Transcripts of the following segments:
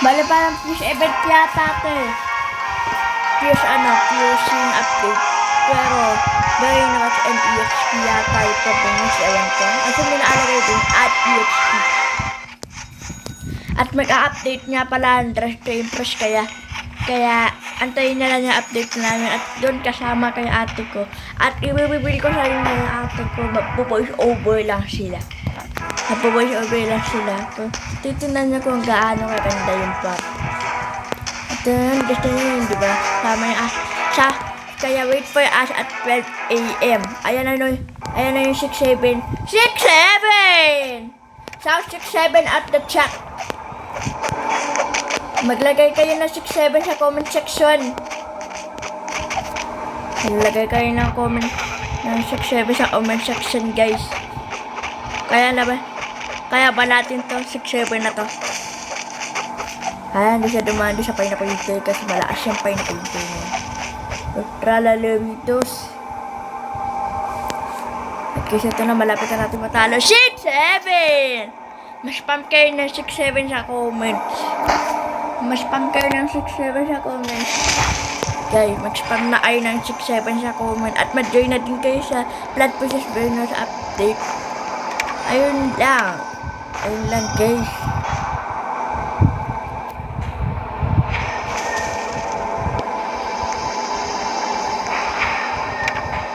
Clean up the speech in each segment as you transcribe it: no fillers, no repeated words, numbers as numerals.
Bale parang fuse event yata ito eh. Fusing update. Pero, very much an EXP yata ito kung ewan ko. Kasi may naalagay din at EXP. At mag-a-update nga pala ang Dress to Impress kaya antayin na lang yung update namin at doon kasama kay ate ko. At ibibili ko sa inyo yung ate ko, magpo-voice over lang sila. Magpo-voice over lang sila. Titinan niyo kung gaano maganda yung part. At gusto niyo yun, di ba? Sama yung kaya wait for us at 12 a.m. Ayan na yung 6-7. 6-7! Sound 6-7 at the chat. Maglagay kayo ng 6-7 sa comment section. Maglagay kayo ng comment ng 6-7 sa comment section, guys. Kaya ba natin to 6-7 na to? Hindi siya dumandi sa pineapple tail kasi malakas yung pineapple tail niya. Tralalawitos. At kasi ito na malapit na natin matalo. 6-7! Mas spam kayo ng 6-7 sa comments. Mas spam kayo ng 6-7 sa comments. Guys, mag-spam na kayo ng 6-7 sa comment. At mag-join na din kayo sa Blood Pushes Burners update. Ayun lang guys.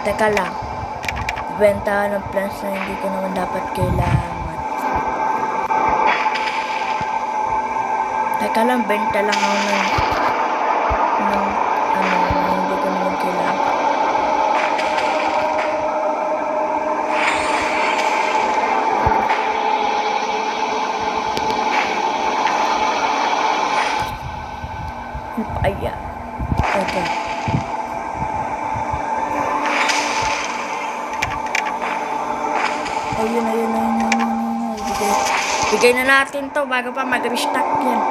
Teka lang. Benta ng plans na hindi ko naman dapat kailangan. Teka lang, benta lang ako ng hindi ko naman kailangan. Ayan. Okay. Ayun. Bigay na natin to bago pa mag-restock yan.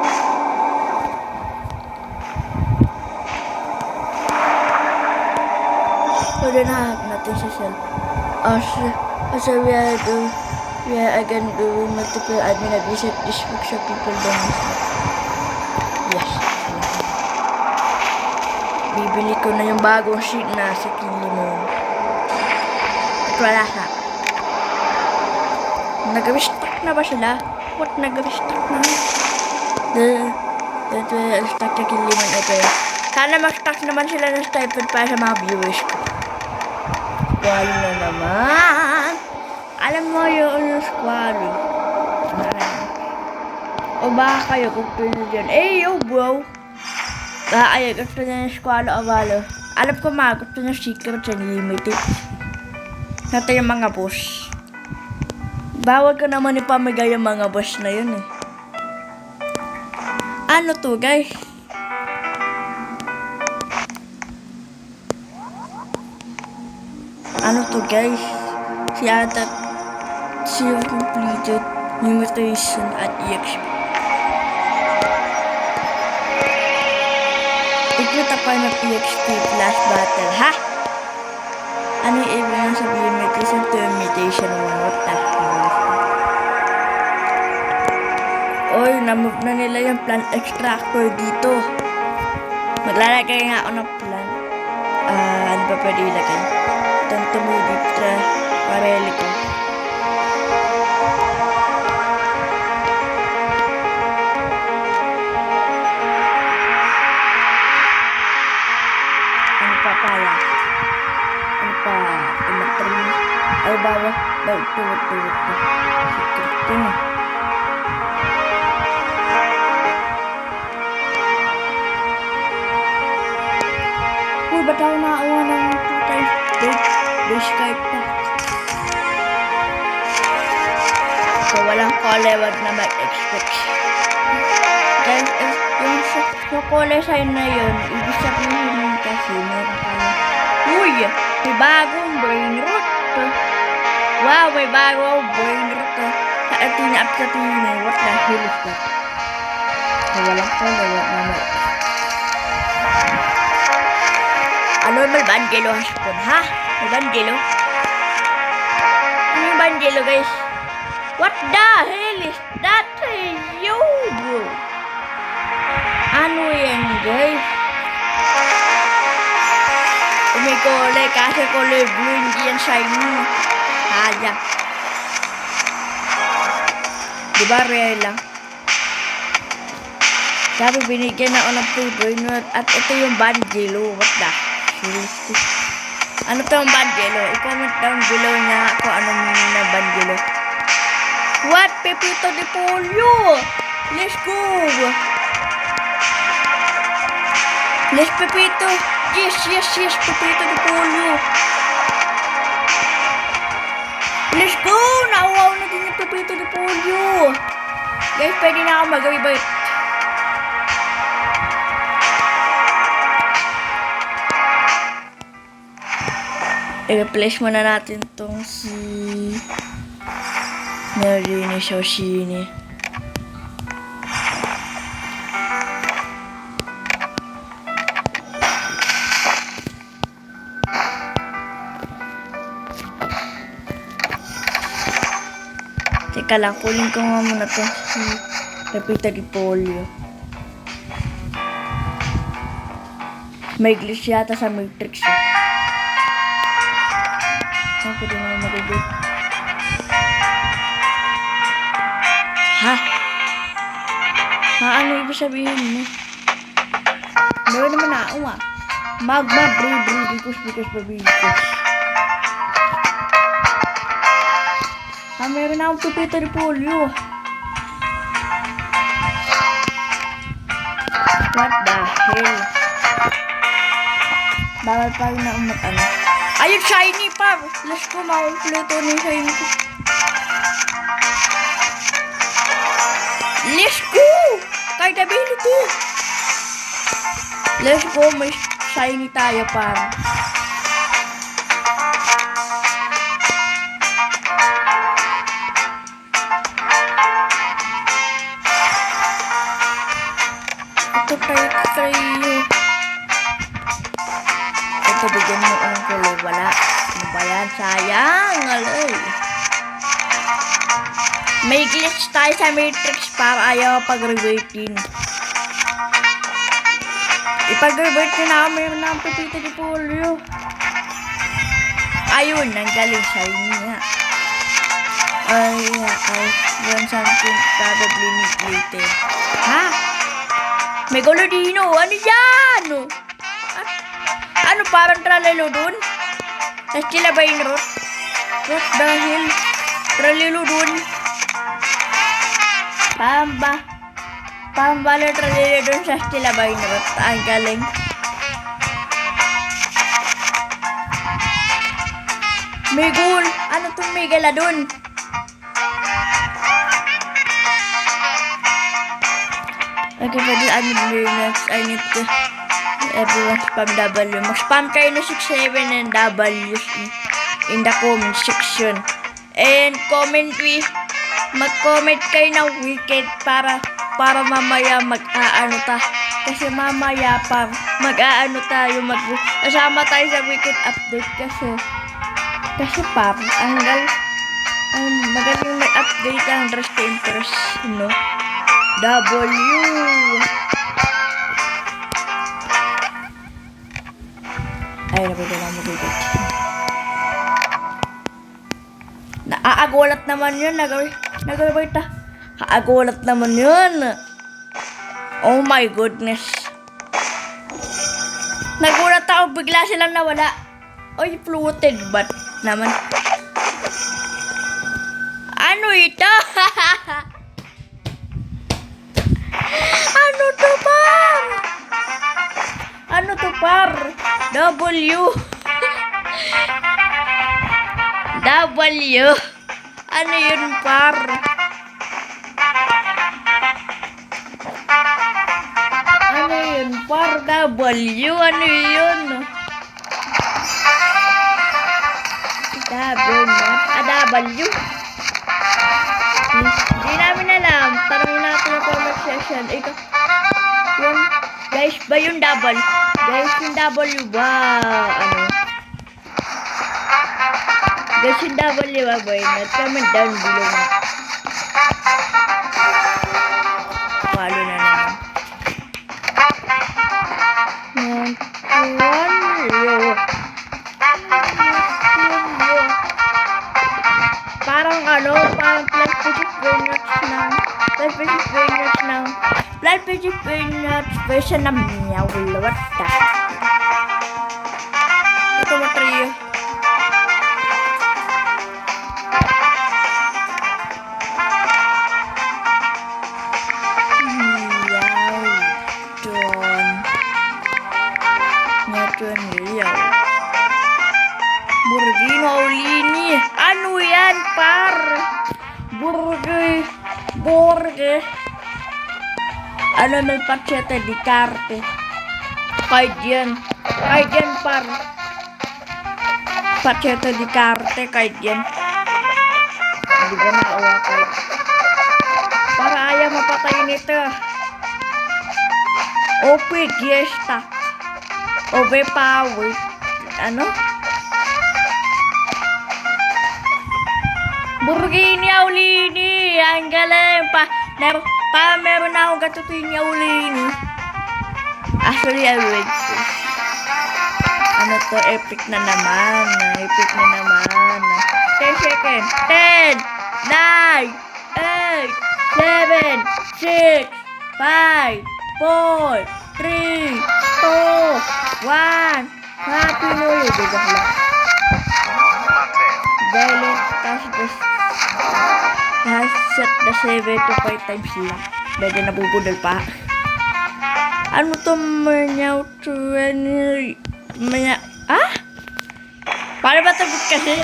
So then natin sa cell. Also we are again doing multiple admin and visit this workshop people don't miss. Yes. Bibili ko na yung bagong sheet na sa Kilimon. At wala ka. Nag-restock na ba sila? What? Nag-restock na? Stock na Kilimon. Okay. Sana mag-stock naman sila ng stipend para sa mga viewers ko. Squalo na naman. Alam mo yung squalo. O baka kayo gusto nyo dyan. Yo bro. Baka kayo gusto nyo yung squalo o balo. Alam ko gusto nyo secret and limited. Natin yung mga boss. Bawal ko naman ipamigay yung mga boss na yun eh. Ano to guys? Ano to guys? Zero completed limitation at EXP. Ikita pa ng EXP last battle, ha? Ano yung ibig nga sabihin limitation to limitation 1? What the hell? Oy, na-move na nila yung plant extractor dito. Maglalagay nga ako ng plant. Ano pa pwede ilagay? Itong tumugit sa pareli ko. Ano pa pala? Ano pa? Tumatrin. Ay, bawa. Tuwag. Secret yun eh. Uy, ba't ako nakakuha ng 2 times base Skype pa? So, walang kulay, wag na mag-expect. Guys, yung kulay sign na yun, ibig sabihin kasi meron tayo. Uy! May bagong brain rot to. Wow, may bagong brain rot to. Sa atin up sa tingin, what the hell is that? So, walang kulay, wag na mag-expect. Normal Bandelo hashpon, ha? May Bandelo? Ano yung Bandelo, guys? What the hell is that? Yo, bro! guys. May kulay kasi kulay blue, hindi yan shiny. Sayang. Diba rare lang? Sabi binigyan ako ng Playboy at ito yung Bandilo. What the? Seriously. Ano to yung Bandilo? I-comment down below na kung anong meaning na Bandilo. What? Pepito de Pollo! Let's go! Let's Pepito! Yes! Pepito de Pollo! Let's go! Nauwaw na din yung Pepito de Pollo! Guys, pwede na ako mag-ibait. I-replace muna natin tong si Narini Shoshini. Teka lang, kunin ko nga muna to si Pepito de Pollo. May glitch yata sa Matrix eh. Ako din ako magiging. Ha? Ano ibig sabihin mo? Meron naman ako ah. Magma, because. Meron na akong Pepito de Pollo. What the hell? Bawal pa rin na umat-ano. Ayun, shiny pa! Let's go, makumpleto na yung shiny ko. Let's go! Kahit ability! Let's go, may shiny tayo pa. Ito tayo. Ito, bigyan mo ang kulay. Wala. Ano ba yan? Sayang. Alay. May glitch tayo sa Matrix para ayaw pag-revertin. Ipag-revert na namin ng Pepito de Pollo. Ayun, ang galing shiny nga. I want something probably need later. Ha? May Golodino. Ano yan? Ano parang tralelo dun? Tapos sila ba yung rot? What the hell? Tralelo dun? Pambala tralelo dun sa sila ba yung rot? Ang galing. Miguel! Ano tong Miguel dun? Okay, pwede next. I need to everyone spam W. Mag-spam kayo na 6, 7 and W's in the comment section. And mag-comment kayo ng wicked para mamaya mag-aano ta. Kasi mamaya mag-aano tayo kasama tayo sa wicked update kasi magaling may update ang Dress to Impress, no? W. Ay, napagod lang magigit. Naaagulat naman yun. Nagawin ta. Kaagulat naman yun. Oh my goodness. Nagulat ako. Bigla silang nawala. Oy, floated bat naman. Ano ito? Ano to, par? Ano to, par? W. W. Ano yun, par? Ano yun, par? W. Ano yun? W. Hindi namin alam. Tanongin natin yung comment section. Ito. Yun. Guys, ba yung double? Guys, yung W ba? Ano? Guys, yung W ba ba yun? Comment down below na. Follow na naman. Blood Basic Peanuts version na meow. What the? Ito mo trio. Burgino Aulini. Ano yan, par? Burge. Ano may pachete di karte? Kahit yan, par. Pachete di karte, kahit yan. Hindi ba nakawakay? Para ayaw mapatay nito. OP Giesta. OP Power. Ano? Burgini Aulini. Ang galing pa. Meron na akong gatutuin ni Aulini. Actually, I wait. Ano to? Epic na naman. 10 seconds. 10, 9, 8, 7, 6, 5, 4, 3, 2, 1. Happy New Year. Bigak lang. Delete. Set the 7 to 5 times lang. Medyo nabubudol pa. Ano to? Manyaw 20. Paano ba ito kasi?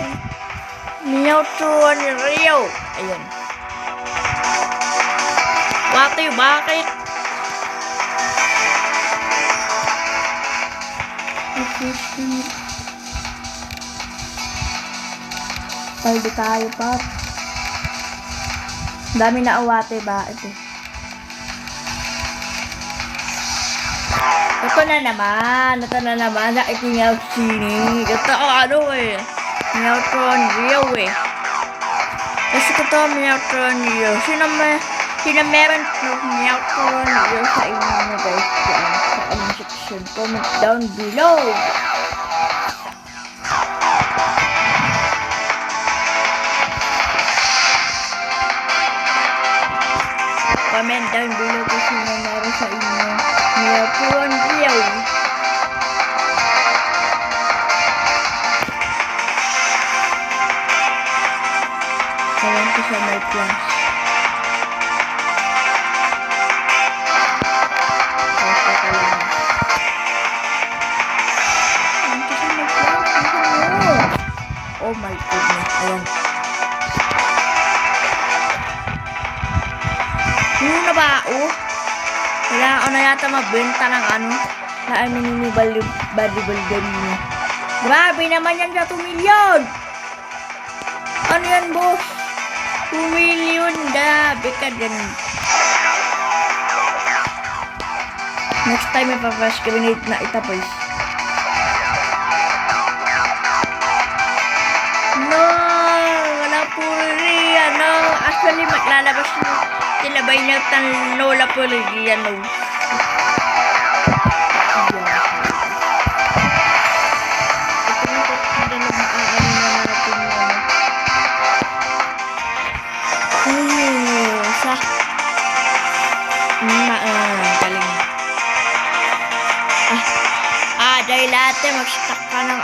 Manyaw 20 Rio. Ayun. Bakit? Paldo tayo pa. Dami na awate ba? Ito na naman. Ito niya sini. Ito ano eh. Neutron Rio eh. Kasi ito Neutron Rio. Sino meron ng Neutron Rio sa inyo na guys? Sa comment section. Comment down below. Comment down below kung sino meron sa inyo Neutron Rio. Alam ko sa my plans. Oh my goodness. Ayan. Na ba? Kailangan ko na yata mabenta ng na mini bodybuilder niyo. Grabe naman yan sa 2 million! Ano yan, boss? 2 million, grabe ka dyan. Next time ipa-flash grenade na itapos. No! Wala po rin, Actually, maglalabas mo. Tinabay niya Lola Poligia, no. Galing. Dahil lahat mag-stack ka ng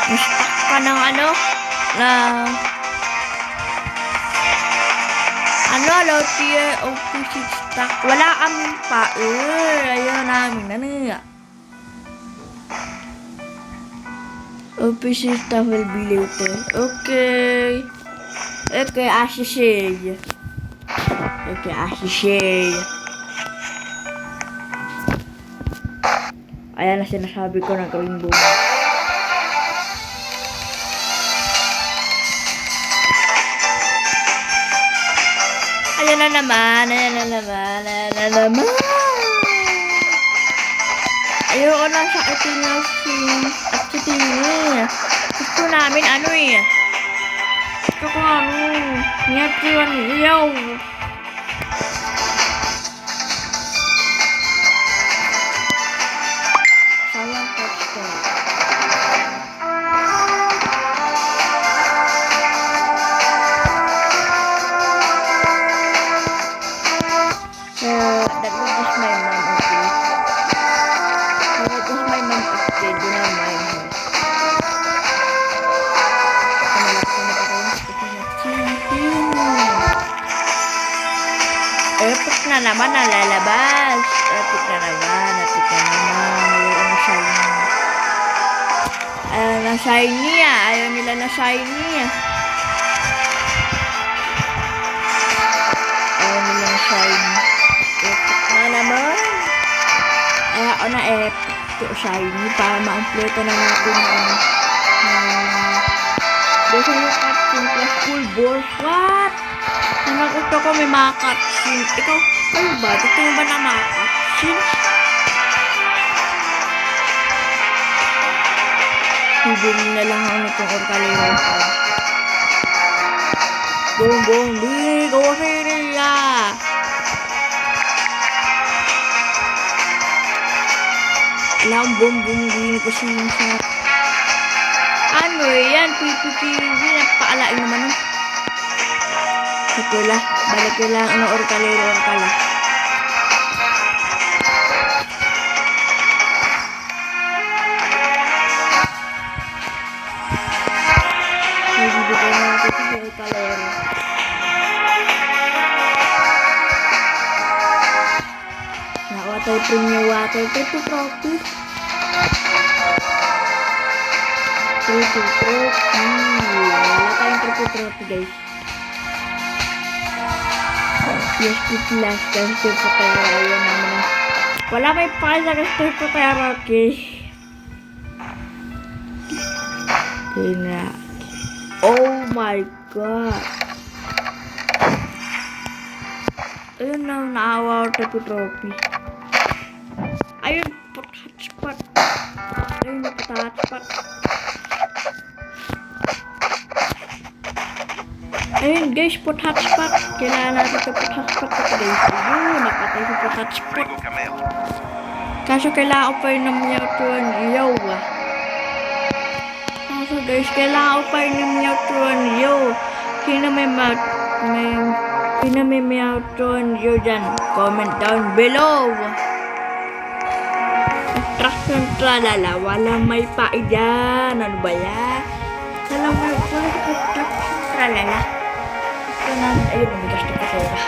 mag-stack ka ng tier opposite stack. Wala kami pa. Ayaw namin. Opposite stack will be later. Okay, Ashishay. Ayan na sinasabi ko ng gawing buhay. Ayan na naman. Ayoko na sa ating at sa tingin. Gusto namin Gusto ko Neutron Rio. Sayang touchdown. na naman nalalabas. Epic na naman. Mayroon na shiny. Ayaw na shiny ah. Ayaw nila na shiny ah. Ayaw nila na shiny. Epic na naman. Ayaw na epic shiny para ma-complete na natin Desa yung cutscene plus full boss. What? Nakuto ko may mga cutscene. Ikaw, ano ba? Gusto mo ba na mga cutscene? Bibili na lang ako nitong orkalero. Boom, boom, bigo siriya! Alam, boom, boom, bigo siriya. Ano yan? PPTV. Napakalain naman. Sakula. Balik ko lang. Ano, orkalero. Hindi ko na natin sa orkalero. Water premium water. Ito trophy. Trophy. Wala tayong trophy guys. Yes, plus kasi sa pera yun naman. Wala may pala kasi sa pera, okay? Oh my god. Ayun na, naawa ako trophy. Ayun, hotspot. Ayun, hotspot. Ayun guys, put hotspot. Kailangan natin ito put hotspot guys. Ayun, napatay ko put hotspot. Frigo Camelo. Kaso kailangan ko pa yun ng Mewtwo Yo. Kaso guys, kailangan ko pa yun ng Mewtwo Yo. Sino may Mewtwo Yo dyan? Comment down below. Attraction tralala. Walang may pae dyan. Ano ba yan? Walang may attraction tralala. Ayun, magasto ko pera.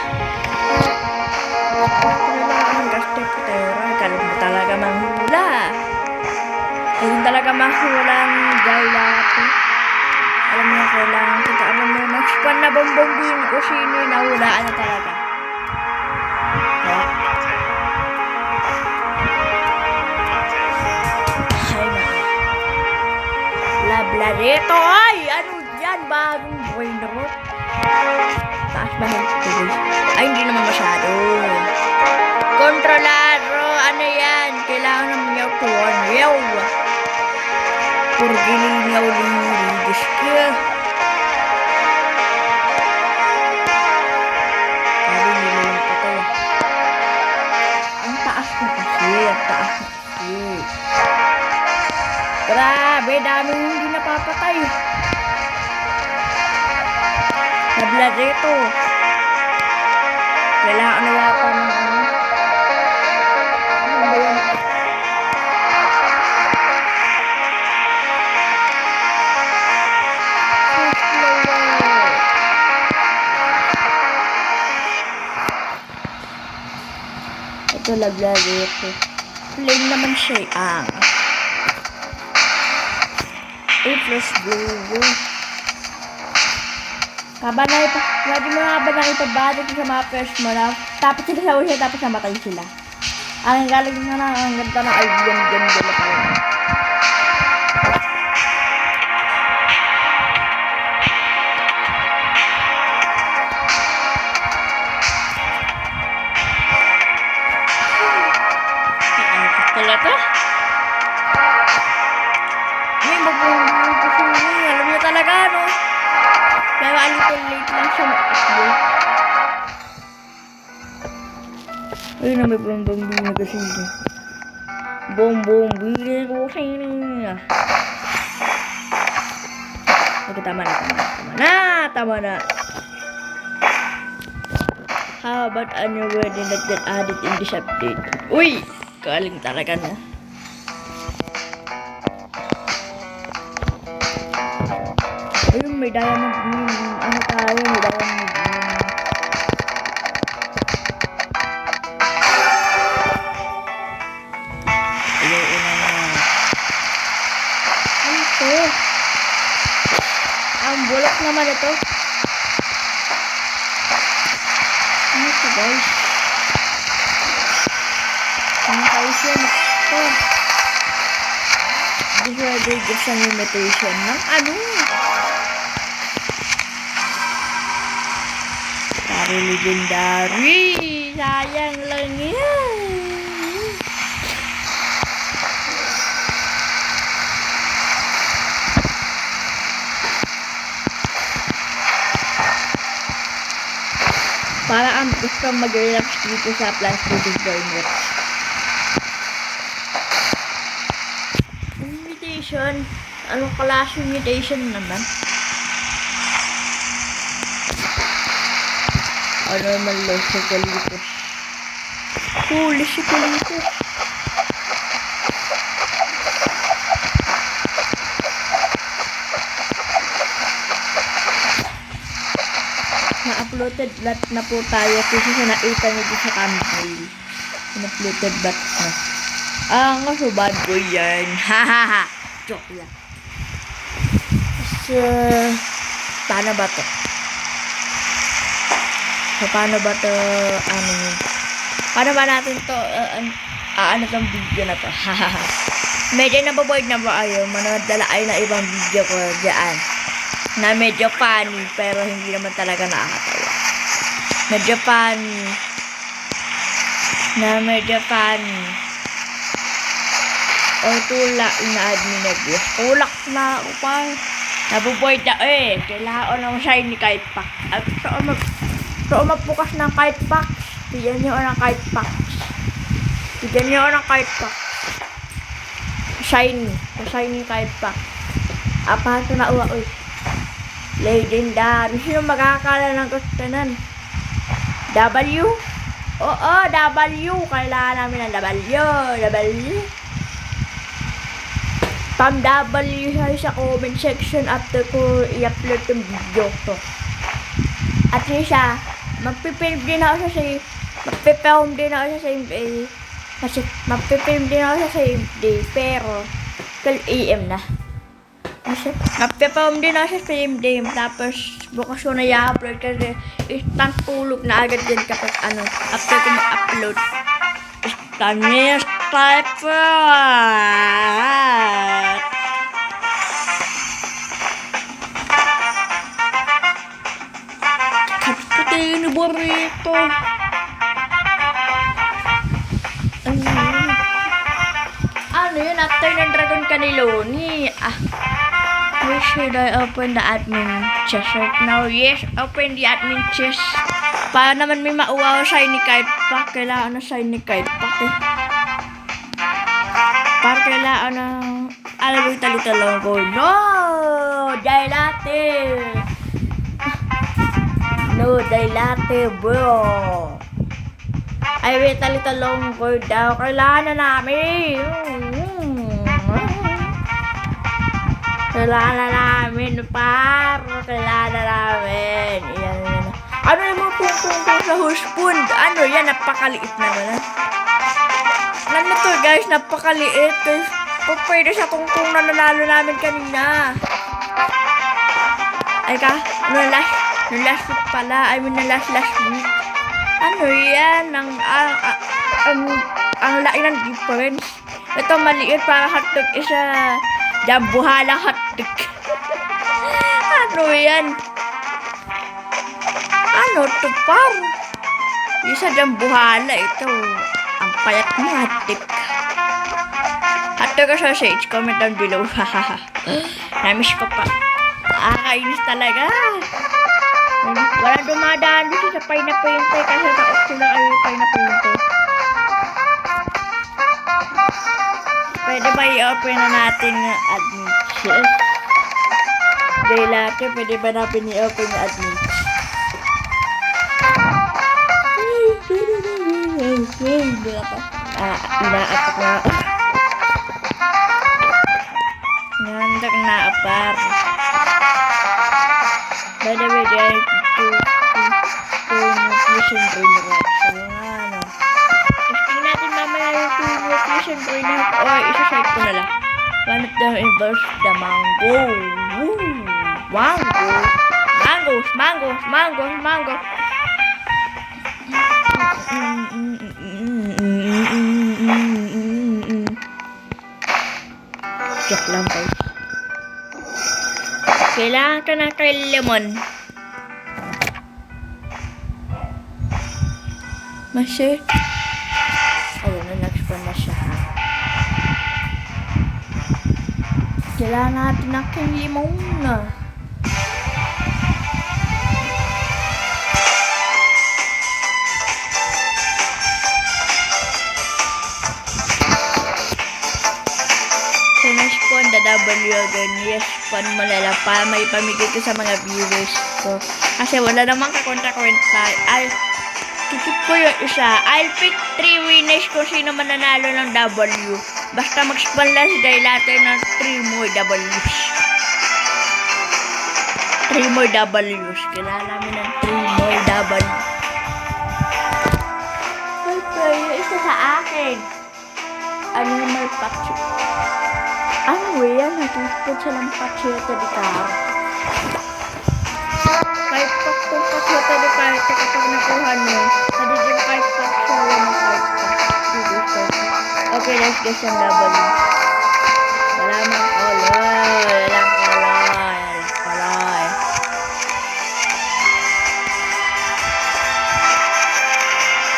Magasto ko pera. Kalit mo talaga manghula. Ayun talaga manghula ang gailati. Alam mo na kailangan kita. Alam mo, mag-span na bombong ko sino yung nahulaan na talaga. Ay na. Lablareto. Ay! Ano yan? Bagong buhay na ko. Taas ba ito? Ay, hindi naman masyado. Kontrolado. Ano yan? Kailangan ng Mewtwo. Purgilingaw linguligis ka. Sabi nilang patay. Ang taas na kasi. Grabe, daming hindi napapatay. Nabla dito. Kailangan na yata ng ano. Ano ba yan? Ito nabla dito. Plain naman siya ang. Plus blue. Kabanay pa. Lagi mo nga banay pa ba dito sa mga first mo na tapos sila sa ulit tapos namatay sila. Ang galing na ang ganda na ay ganda na pala. Talaga? May magbubuhay ko sa mga. Alam niyo talaga, no? Pero a little late lang siya mag-upload. Ayun na, may bombong na kasi niya. Bombong ko kasi niya. Okay, tama na. How about a new wording that get added in this update? Uy! Galing talaga na. Ayun, may diamond. Ano tayo? May diamond. Ano ito guys? Ano kayo siya? Ito. Hindi siya bigyan sa limitation ng ano? Pare legendary. Sayang lang yan. Para ang gusto mag-relax dito sa Plastic Burner. Invitation? Anong klase invitation naman? Ano naman lang sa kalitos? Huli sa kalitos. Na-uploaded bat na po tayo kasi sa nakita nyo sa thumbnail. Na-uploaded bat na. Kaso bad boy yan. Hahaha. Joke lang. So, paano ba to? Paano ba to, paano ba natin to, ano tong video na to? Hahaha. Medyo nababoard na ba kayo? Manood na ay na ibang video ko dyan. Na medyo funny, pero hindi naman talaga nakakatawa. Medyo funny. Na medyo funny. O tulak na admin na Diyos. Tulak na ako pa. Nabuboy na kailangan ng shiny kite pack. At so mapukas ng kite pack. Bigyan niyo ng kite pack. Bigyan niyo ng kite pack. Shiny. Shiny kite pack. Apa ito na uwa, legendary. Sino magkakala ng gusto nun? W? Oo, W. Kailangan namin ng W. Pam W sa comment section after ko i-upload yung video to. At siya, magpipilm din ako sa same. Magpipilm din ako sa same day. Kasi magpipilm din ako sa same day. Pero, 12 AM na. Magpipilm din ako sa same day. Tapos, bukas ko na i-upload kasi instant tulog na agad din kapag after ko ma-upload. Stanis type. Kapatid ni Burrito. Ano yun? After ng Dragon Caniloni. Where should I open the admin chest right now? Yes, open the admin chest. Para naman may mauwaw shiny kite pack. Kailangan na shiny kite pack Para kailangan na alam mo yung talitalong ko. No! Dahil latte! No, dahil latte, bro! Ay, may talitalong ko daw. Kailangan na namin! Kailangan na namin, par! Kailangan na namin! Yan. Ano yung mga pung-pung sa housepoon? Ano yan? Napakaliit naman. Ano to guys? Napakaliit. Pwede sa tungtong na nanalo namin kanina. Ay ka? No last week pala. I mean, last week. Ano yan? Ang laki ng difference. Ito maliit para hotdog. Isa jambuhala hotdog. Ano yan? Ano to par? Isa jambuhala. Ito. Ang payat mo hotdog. Hotdog sa sausage. Comment down below. Namiss ko pa. Nakakainis talaga. Wala dumadaan dito sa pineapple kasi taot sila ay pineapple. Pwede ba i-open na natin na admin chest? Dahil lahat pwede ba natin i-open na admin chest? Inaatak na ako. Nandak na apar. By the way, they are to nutrition brain rot. So, ano. Testing natin mamaya yung nutrition brain rot. O, isa-side ko na lang. One of them involves the mango. Woo! Mango! Mango! Joke lang guys. Kailangan ka na kay lemon. Masya. Ayun na, nag-spawn na siya. Kailangan natin ng king limon na. Spawn the W again. Yes, spawn mo lala para may pamigay ko sa mga viewers ko. Kasi wala namang kakonta-kwenta. Ay, kikip ko yung isa. I'll pick 3 winners kung sino man nanalo ng W. Basta mag-spawn lang si Daylater ng 3 more Ws. 3 more Ws. Kailangan namin ng 3 more W. Okay, yung isa sa akin. Ano yung may patch? Ano yan? Nag-spot siya ng pacheta di ka. Kahit pak itong pacheta di ka, ito kapag nakuha nyo, nagiging kahit pak siya lang ng kahit pak. Okay, let's get some W. Wala mang koloy. Walang koloy. Koloy.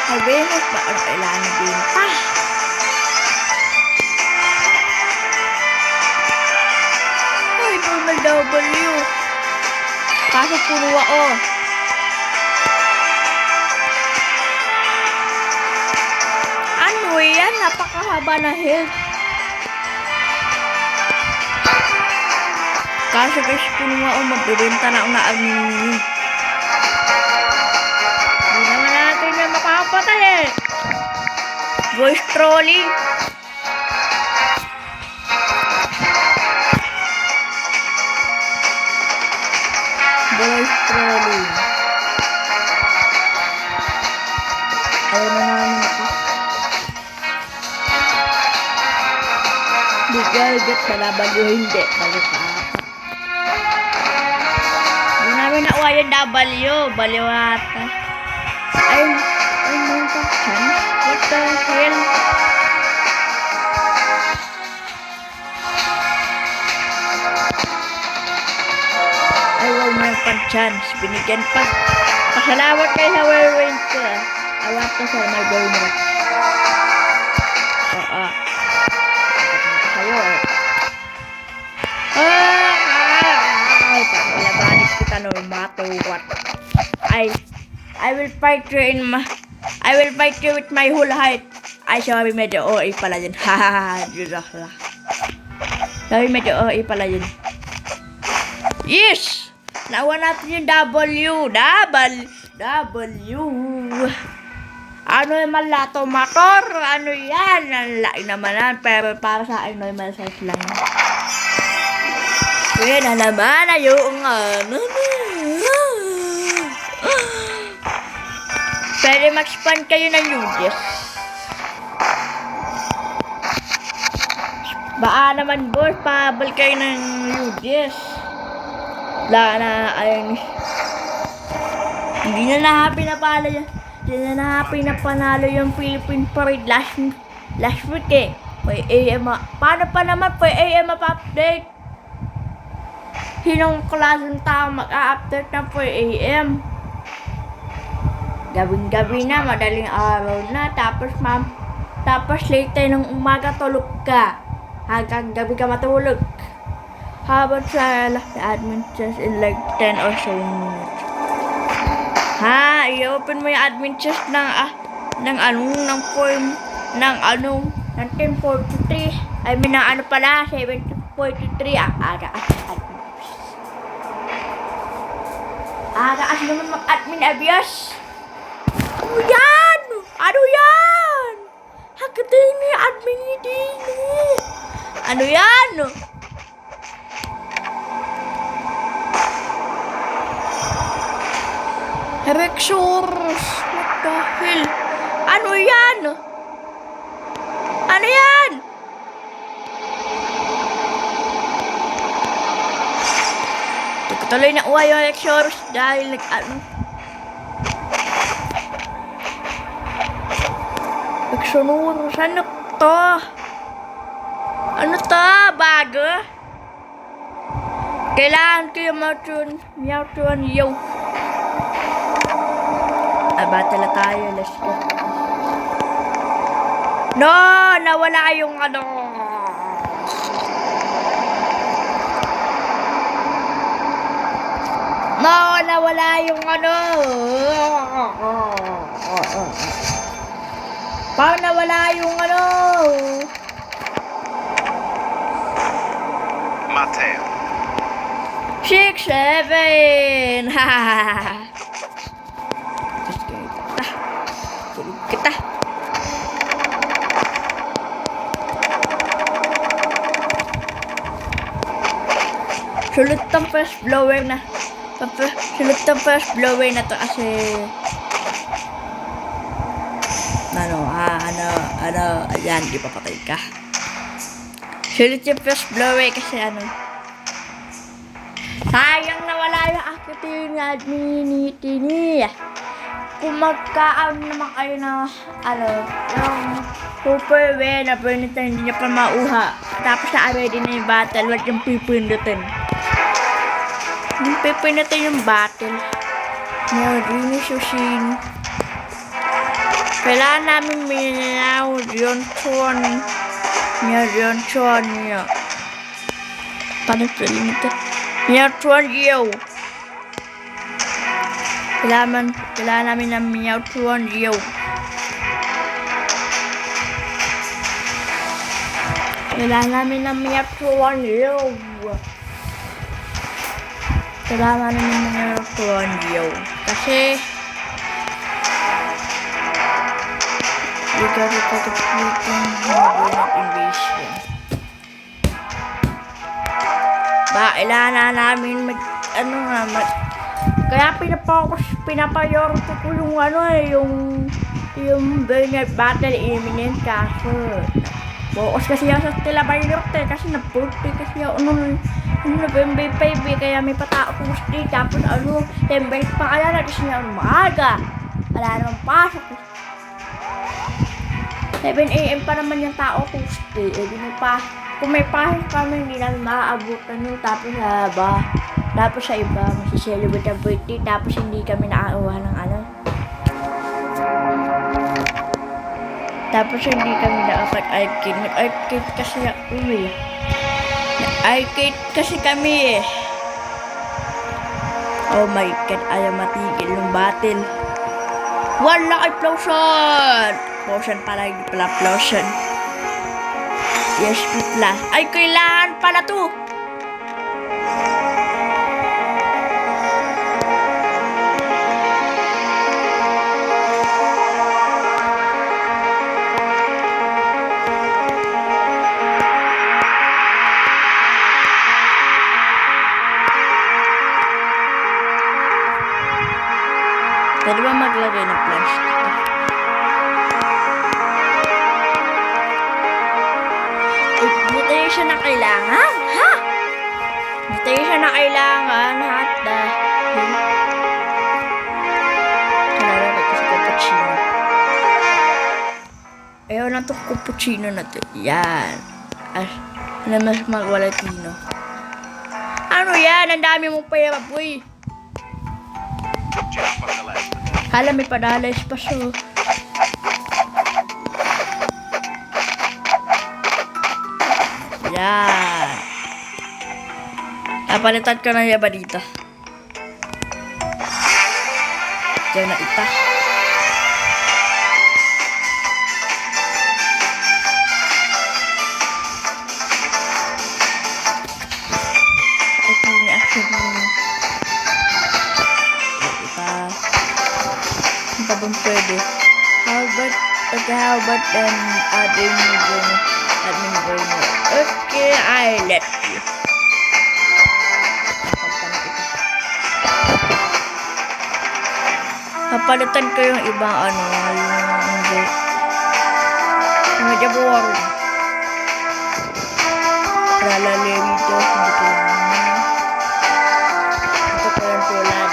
Sabihin mo ba ang kailangan din? W. Kaso puno ako. Ano yan? Napakahaba na health. Kaso guys, puno ako. Magbibenta na ako na admin. Hindi naman natin na makakapatay eh. Voice trolling. Voice trolling. Ayaw na namin ito. Bigay get sa laban yung hindi. Balik ka. Hindi namin nakuha yung W. Baliwata. Ay, meron pa chance. What the hell? Chance, binigyan pa. Pasalamat kay sa Whirlwind ko. Awat ko sa my bonus. Oo. Kayo eh. Ay, paglabanis kita no matter what. I will fight you with my whole height. Ay, sabi medyo OA pala yun. Hahaha. Sabi medyo OA pala yun. Yes! Nawa natin yung W. Ano yung malato motor? Ano yan? Ang laki naman yan. Pero para sa akin, normal size lang. Kaya na naman na yung ano. Pwede mag-spawn kayo ng UDS. Baka naman boss, pahabol kayo ng UDS. Wala na, ayun. Hindi na na-happy na pala yan. Hindi na na-happy na panalo yung Philippine Parade last week eh. May AM. Paano pa naman may AM update? Sinong klaseng tao mag-a-update na po AM? Gabing-gabi na, madaling araw na. Tapos late ng umaga tulog ka. Hanggang gabi ka matulog. Habang sa admin chest in like 10 or so minutes. Ha, i-open mo yung admin chest ng 10:43. I mean, ng ano pala, 7:43. Aga-as naman mag-admin abiyos. Ano yan? Ano yan? Hagdating ni admin ni Dini. Ano yan? Rexors, what the hell? Ano yan? Ano yan? Tuloy na uwa yung Rexors dahil Sonoros. Ano to? Ano to? Bago? Kailangan ko yung Mewtwo yo. Battle na tayo. Let's go. No! Nawala yung ano. No! Nawala yung ano. Paano nawala yung ano? Mateo. 6, 7. Hahaha. Kita. Sulit tong first blower na. Sulit tong first blower na to kasi ayan, di pa patay ka. Sulit yung first blower kasi sayang nawala yung activity ni Adminity. Kung magkaan naman kayo na yung super well na Bernita hindi niya pa mauha. Tapos na-ready na yung battle, wag yung pipindutin. Yung pipindutin yung battle. Rini Sushin. Kailangan namin minaw yung chon niya. Paano feeling ito? Yung chon yo. Kailangan namin ng Mewtwo yo. Kailangan namin ng Mewtwo yo. Kasi we got to completing invasion. Kailangan namin kaya pinapayorto ko yung Bernard Battle Imminent kaso focus kasi ako sa Tilabayort kasi na-40 kasi ako November 5 kaya may patao ko gusto tapos November pa kaya na kasi nga umaga wala naman pasok 7 AM pa naman yung tao ko gusto kung may pasok kami hindi namin maaabutan yun tapos sa iba, masiselebrate ang birthday, tapos hindi kami nakauha ng Tapos hindi kami nakapag-arcade. Nag-arcade kasi kami. Nag-arcade kasi kami. Oh my God, ayaw matigil yung battle. Wala explosion! Potion pala, hindi pala explosion. Yes, pala. Ay, kailangan pala to! Pwede ba maglagay ng plastic? Mutation na kailangan? Ha? Mutation na kailangan at dahil kalalagay ko sa cappuccino. Ayaw na itong cappuccino na ito. Yan. Mas magwalatino. Ano yan? Ang dami mong pera, boy. Hala, may padalas pa siya. Yan. Napalitan ko na yaba dito. Diyan na ita. Ito yung actually. Hindi ba pwede? How about then adding admin burner? Okay, I let you. Napalitan ko yung ibang yung medyo boring. Lalalay dito, hindi ko lang. Ito ko yung tulad.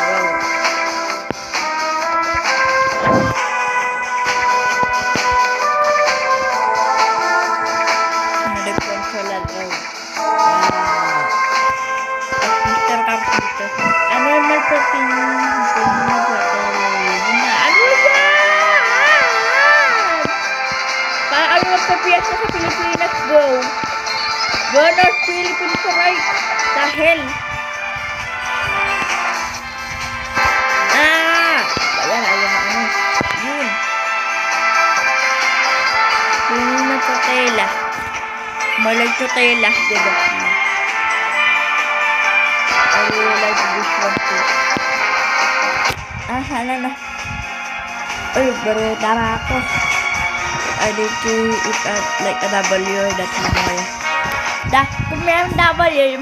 Bonus Philippine Strike. Dahil. Ayan, ano. Yun. Yun na tutela. Malag tutela. Diba? I really like this one too. Sana na. Uy, pero tara ako. I need to eat like a W that's more. Kung merong W,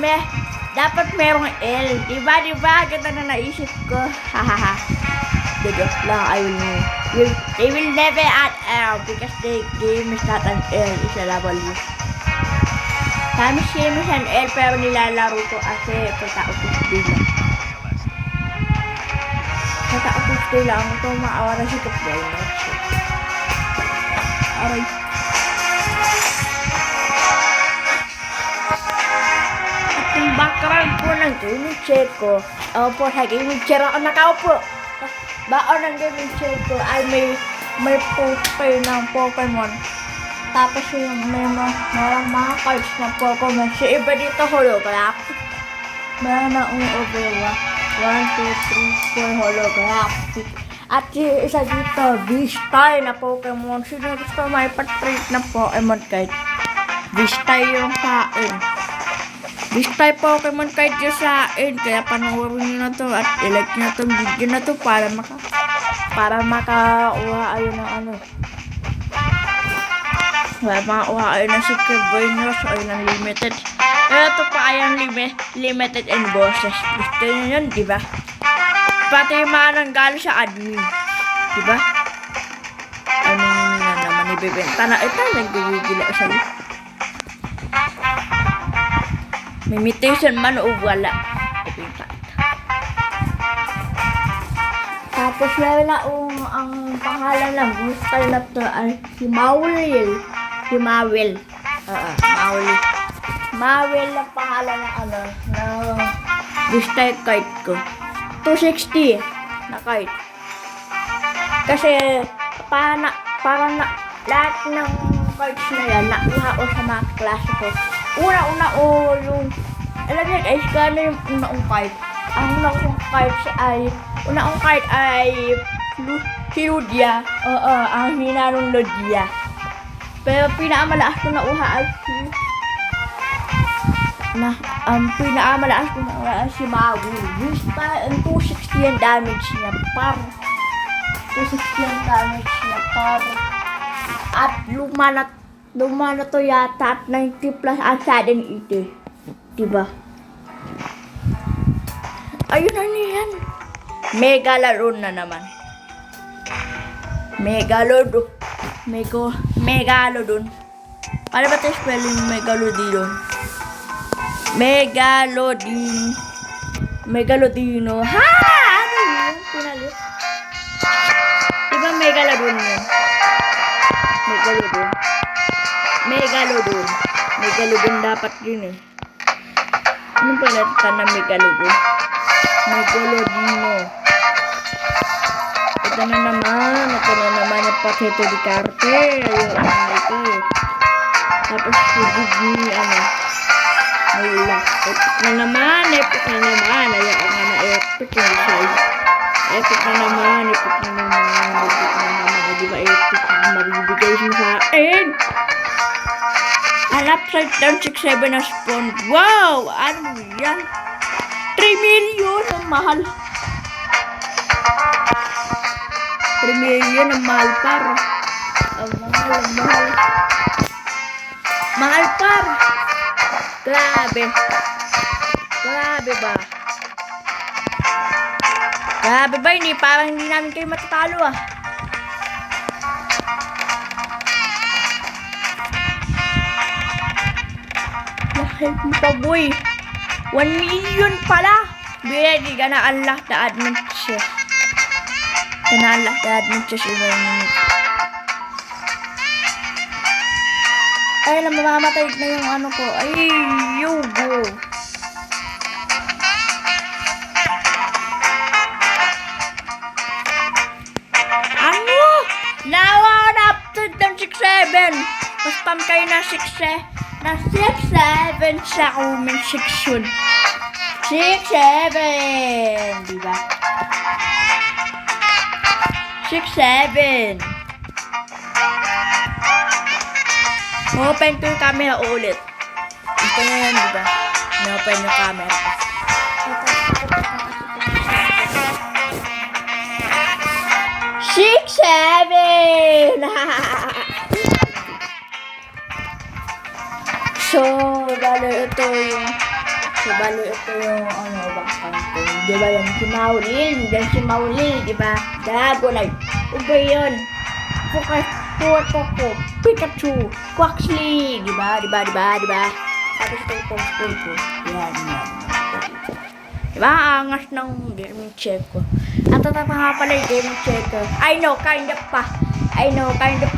dapat merong L. Diba? Ganda na naisip ko. Hahaha. Joke lang, they will never add L because the game is not an L, it's a W. Kami game is an L pero nilalaro ko kasi pagka-upustay lang. Pagka-upustay lang, ito maawa na si Kapway. Aray. At yung background po ng gaming chair ko, po sa gaming chair ako nakaupo. Baon ng gaming chair ko ay may poster ng Pokemon. Tapos yung may mga cards ng Pokemon. Si iba dito holographic. Meron na overwatch. 1, 2, 3, 4 holographic. At yung isa dito, V-Star na Pokemon. Sino gusto may patrate na Pokemon kahit V-Star yung sain. V-Star Pokemon kahit yung sain. Kaya panoorin nyo na to at ilike nyo itong video na to para makakuha ayo ng ano. Para makakuha ayo ng secret bonus o ng limited. Ito pa ay ang limited and bosses. Gusto nyo yun, diba? Pati yung mga nanggalo sa admin. Diba? Ano na naman ibibenta na. Ito, nagbibigila sa iyo. May mutation man o wala. Ibibenta. Tapos meron na ang pangalan ng booster na to ay si Mawil. Si Mawil. Mawil. Mawil ang pangalan ng ng booster card ko. 260 na card. Kasi parang lahat ng cards na yan nakuha ko sa mga klase ko. Una-una yung alam niyo guys, gano yung una-ung card. Ang una-ung card ay si Ludia. Ang hinanong Ludia. Pero pinakamalakas ko nakuha ay pinakamalakas ko nakuha si Maui. Ang 260 yung damage niya par. 260 yung damage niya par. At luma na to yata at 90 plus ang sudden 80. Diba? Ayun na niyan. Megalodon na naman. Megalodon. Paano ba tayo spelling Megalodon? Megalodino. Ha! Ano yun? Pinalit. Diba Megalodon yun? Megalodon dapat yun eh. Anong palitan na Megalodon? Megalodino. Ito na naman yung Potato di Carte. Ayun, ito eh. Tapos yung wala. Epic na naman. Ayaw nga na epic yung size. Epic na naman. Di ba epic na mabibigay mo sa akin? Ang upside down 6-7 na spawn. Wow! Ano yan? 3 million ang mahal. 3 million ang mahal par. Ang mahal. Mahal par. Grabe ba? Parang hindi namin kayo matatalo ah. Lahit mo pa boy. 1 million pala. Di ka na-unlock the admin chest. Ay, mamamatay na yung ano ko. Ay, yugo. Ano? Nawa na up to 6-7. Mas pam kayo na 6 na 6-7 sa comment section. 6-7, diba? 6-7. Open ko yung camera ulit. Ito na yan, diba? Na-open yung camera. Six, seven! So, bali ito yung ano ba? Di ba yan si Maulil? Yan si Maulil, di ba? Dragonite. Iba yun. Poko, Pikachu, Quaxley, di ba? Tapos ito yung Poko. Yan. Diba? Angas ng gaming check ko. At ito nga pala yung gaming checker. I know, kind of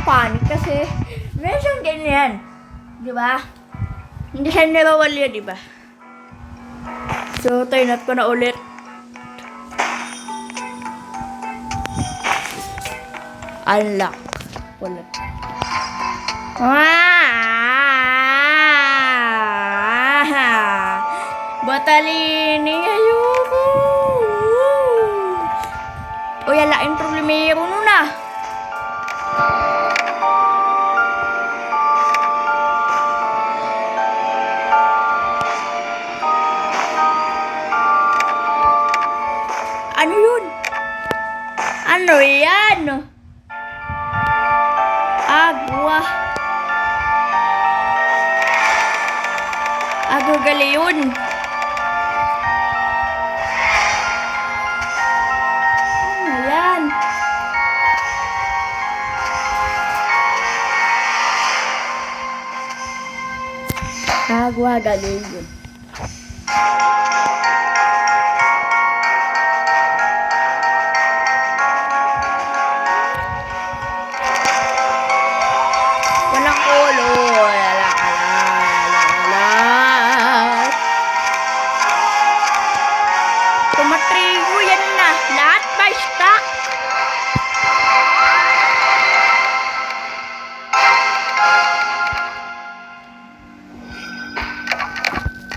funny. Kasi, meron siyang ganyan. Diba? Hindi siya nabawalya, diba? So, turn up ko na ulit. Unlock. Ulit. Batalini, ayoko. O yan, laking problemero nun ah. Ano yun? Ano yan? Agwa. Agwa gali yun. Ano yan? Agwa gali yun. Walang ulo. Tumatrigo yan na. Lahat by stock.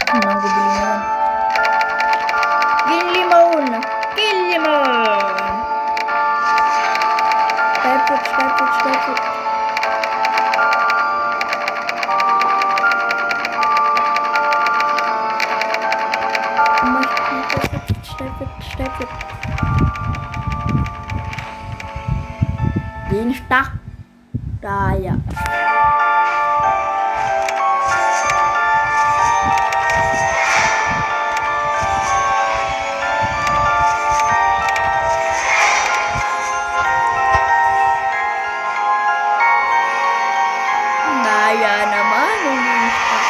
Anong bibili na yan? Limon. Skyfoot. Skyfoot. Being stuck. Kaya. Daya naman yung being stuck.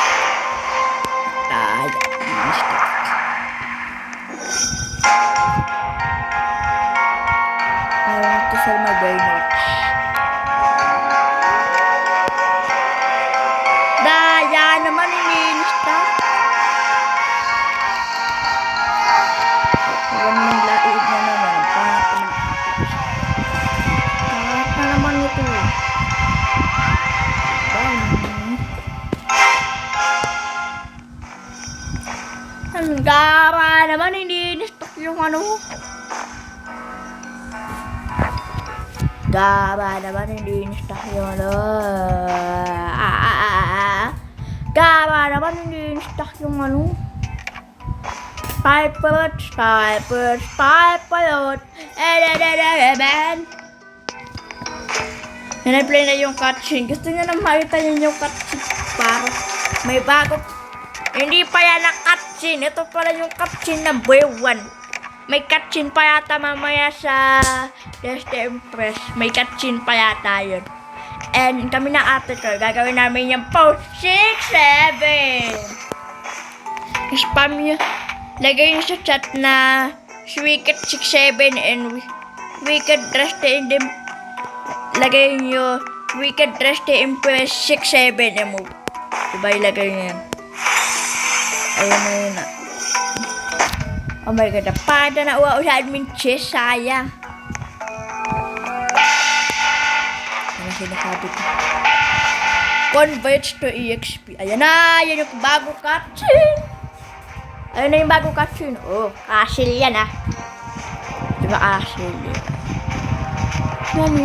I want to sell my brainwash. Daya naman yung stuck. Huwag mong laig na naman. Pangat na naman ito. Ang gara naman, hindi in-stock yung ano. Gara naman, hindi in-stock yung ano. Gara naman, hindi in-stock yung ano. Typelot. Nanaplay na yung cutscene. Gusto niya na makita niyo yung cutscene. Para may bago. Hindi pa yan na cutscene. Ito pala yung cutscene na buhay 1. May cutscene pa yata mamaya sa Deste Empress. May cutscene pa yata yun. And kami na ate ko, gagawin namin yung post 6-7. Spam nyo. Lagay nyo sa chat na Wicked 6-7 and Wicked Deste in the... Lagay nyo Wicked Deste Empress 6-7 emote. Diba ilagay nyo yan? Ayun na yun na. Oh my god, pada na uwa sa admin chest, sayang. Ano sinasabi ko? Converts to EXP. Ayan na, yan yung bago cutscene. Ayun na yung bago cutscene. Oh, castle yan ah. Diba castle yan?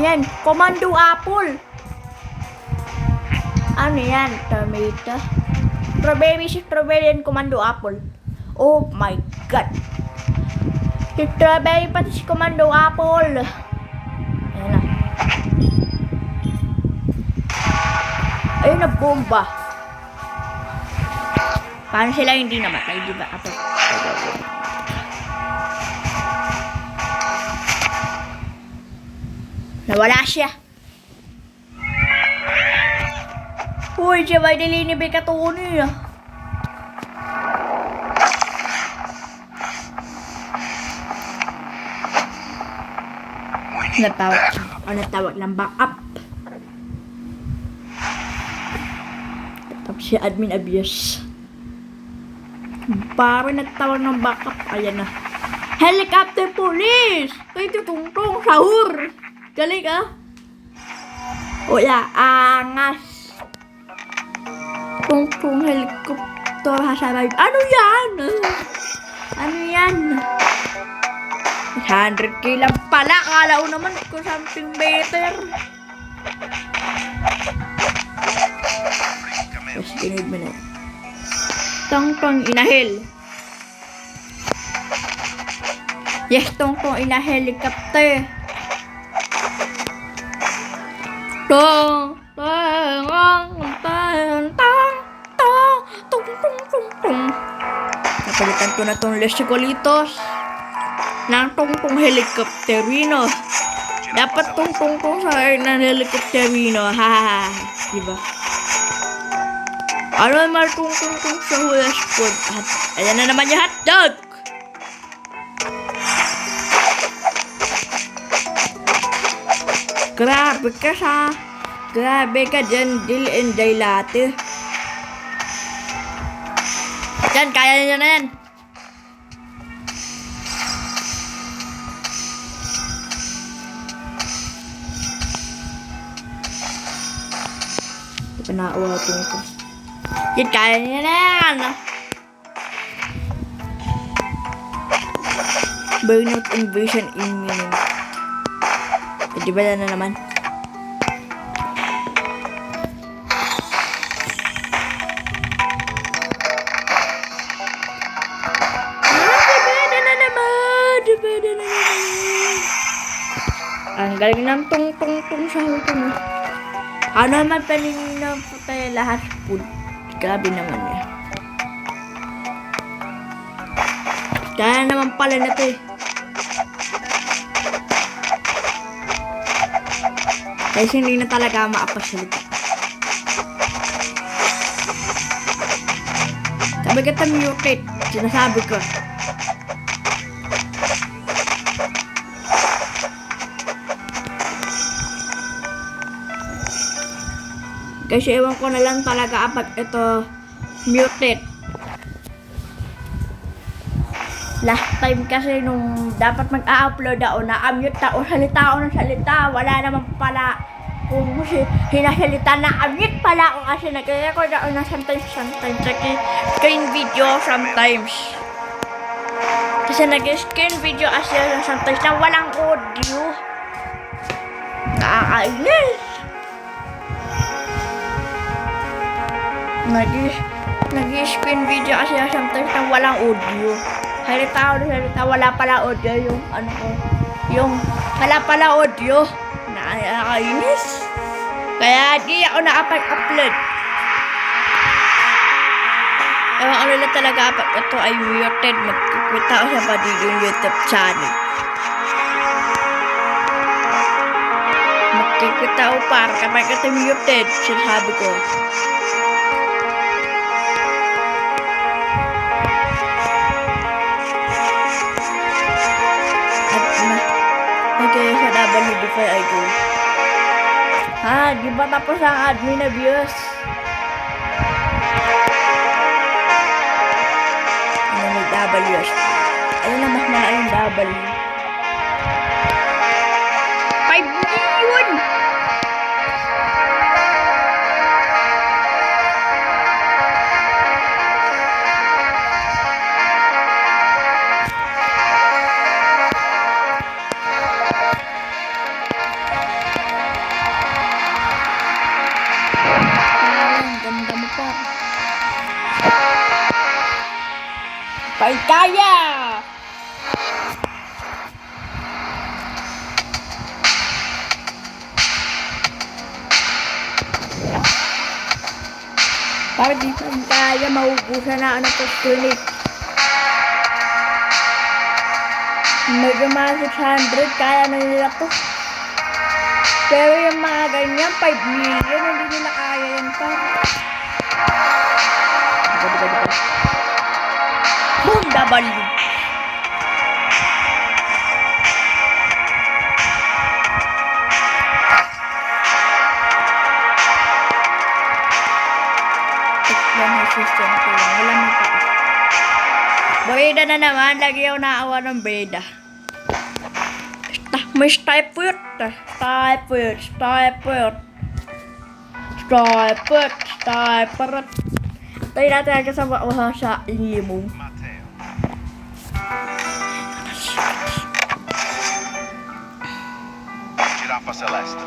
Yan. Commando apple. Ano yan? Tomato. Strawberry and commando apple. Oh my god. Si strawberry pati si commando apple. Ayan na. Ayun na bomba. Paano sila hindi namatay, di ba? Nawala siya. Uy, siya ba nilinibay ka to niya? We need backup. Natawag ng backup. Tapos si admin abuse. Parang nagtawag ng backup. Ayan na. Helicopter police! Kaya tutungtong sahur! Galing ah! O ya, angas! Tungtong helicopter hasabay. Ano yan? Ano yan? 100k lang pala. Kala ko naman kung something better. Tapos dinig mo na. Tongtong inahel. Yes, tongtong inahel helicopter. Tong napalitan ko na tong Lesicolitos ng tongtong helicopterino. Dapat tong sa air ng helicopterino. Ha, diba? Ano naman tong sa hulas food? Ayan na naman yung hotdog. Grabe ka dyan, Dil and Dailate. Yan, kaya niya na yan. Panaawa ko. Yan, kaya niya na yan. Burnout invasion imminent. Di ba na naman? Ang galing ng tong sa hutong. Ano naman panin na po tayo lahat food. Grabe naman yan. Kaya naman pala na ito eh. Kasi hindi na talaga maapasalita. Sabi ka mutate. Sinasabi ko. Kasi ewan ko na lang talaga kapag ito mutate. Last time kasi nung dapat mag-upload ako, na-mute ako, salita ako ng salita, wala naman pala kung hinasalita na-mute pala ako kasi nag-record ako na sometimes, screen video sometimes. Kasi nag-screen video kasi sometimes na walang audio. Nakakainis. Nag-screen video kasi sometimes na walang audio. Halita wala pala audio yung ano ko. Yung wala pala audio. Nakakainis. Kaya di ako nakapag-upload. Ewan ko nila talaga kapag ito ay muted. Magkikita ako sa Badigong YouTube channel. Magkikita ako para kapag ito muted. Sinasabi ko. Okay, sa W before I go. Di ba tapos ang admin abuse? Ano may W? Ayun na mas malaki yung W. 5 million! Kaya! Bakit di pa kaya maubusan na ano to clinic? Medyo mga 600, kaya na nila to. Pero yung mga ganyan, 5 million, hindi nila kaya yan pa. Boom, W. Yan ang system ko. Wala mo pa. Beda na naman. Lagi ako naawa ng beda. May stipot. Stipot. Stipot. Stipot. Stipot. Tayo natin agad sa limo. Matteo. Giraffa celeste.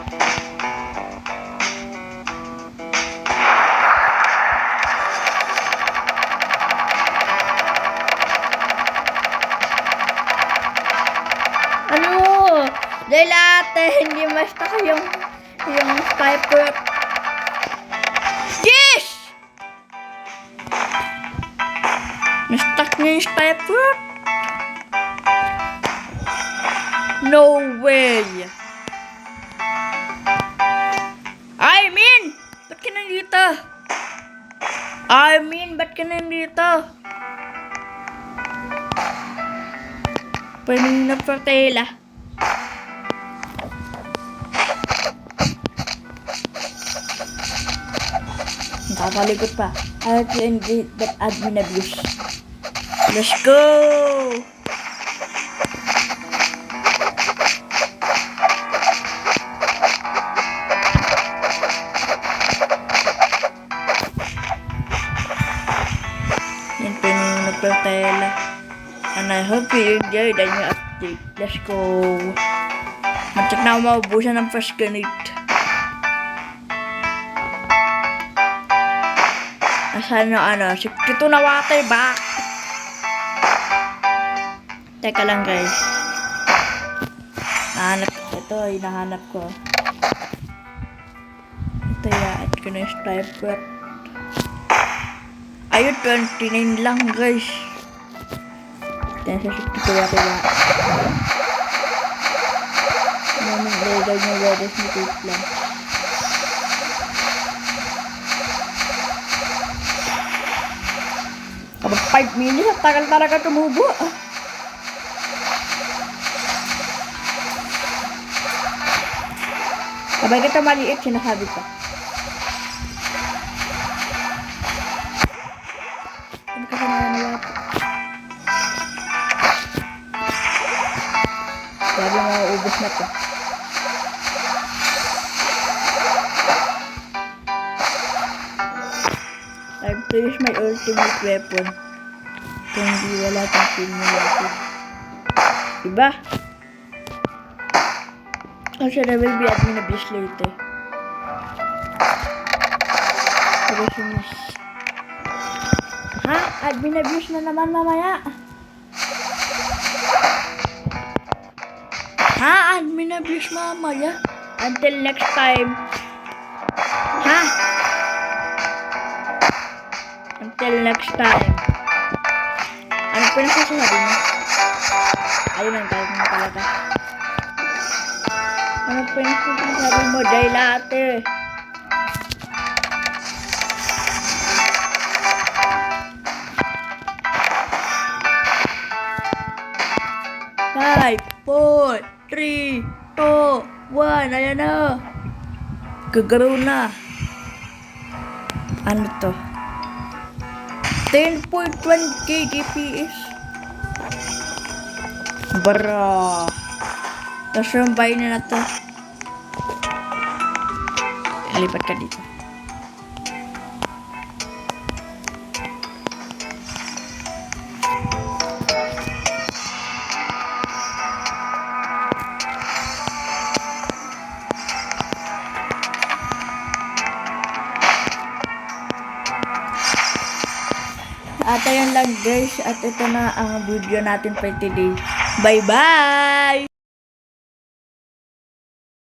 Ano? Dahil ate, hindi ma-stuck yung stipot. Yes! Na-stuck niya yung stipot. No way! Ba't ka nandito? Ba't ka nandito? Paning na patela. Nakakalikot pa. I have to engage that admin abuse. Let's go! Yan pa yung nagpatela. And I hope you enjoyed the new update. Let's go! Mag-check na ako maubusan ng first granite. Nasaan yung ano? 62 na water back! Teka lang guys. Ito, hinahanap ko. Ito ya, ko na yung striper. Ayun, 29 lang guys. Kaya sa 62 water back. Mamang legal yung weathers ni Kate lang. Kapag 5 minutes, at tagal talaga tumubo. Kapag ito maliit, sinasabi ko. Ano kasi nanganawat? Sabi mo, ubos na to. Time to use my ultimate weapon. Kung hindi wala kang simulation. Diba? Also, there will be admin abuse later. Ha? Admin abuse na naman mamaya. Ha? Admin abuse mamaya. Until next time. Ha? Until next time. Ano pa nasasabi mo? Ayun ang gagawin mo talaga. Ano pa nasasabi mo? Dahil ate. Five, 4, 3, 2, 1. Ayan na. Gagaro na. Ano to? 10.1k GPS. Bro. Tapos yung buy na to. Lipat ka dito. At ayan lang guys, at ito na ang video natin for today. Bye bye!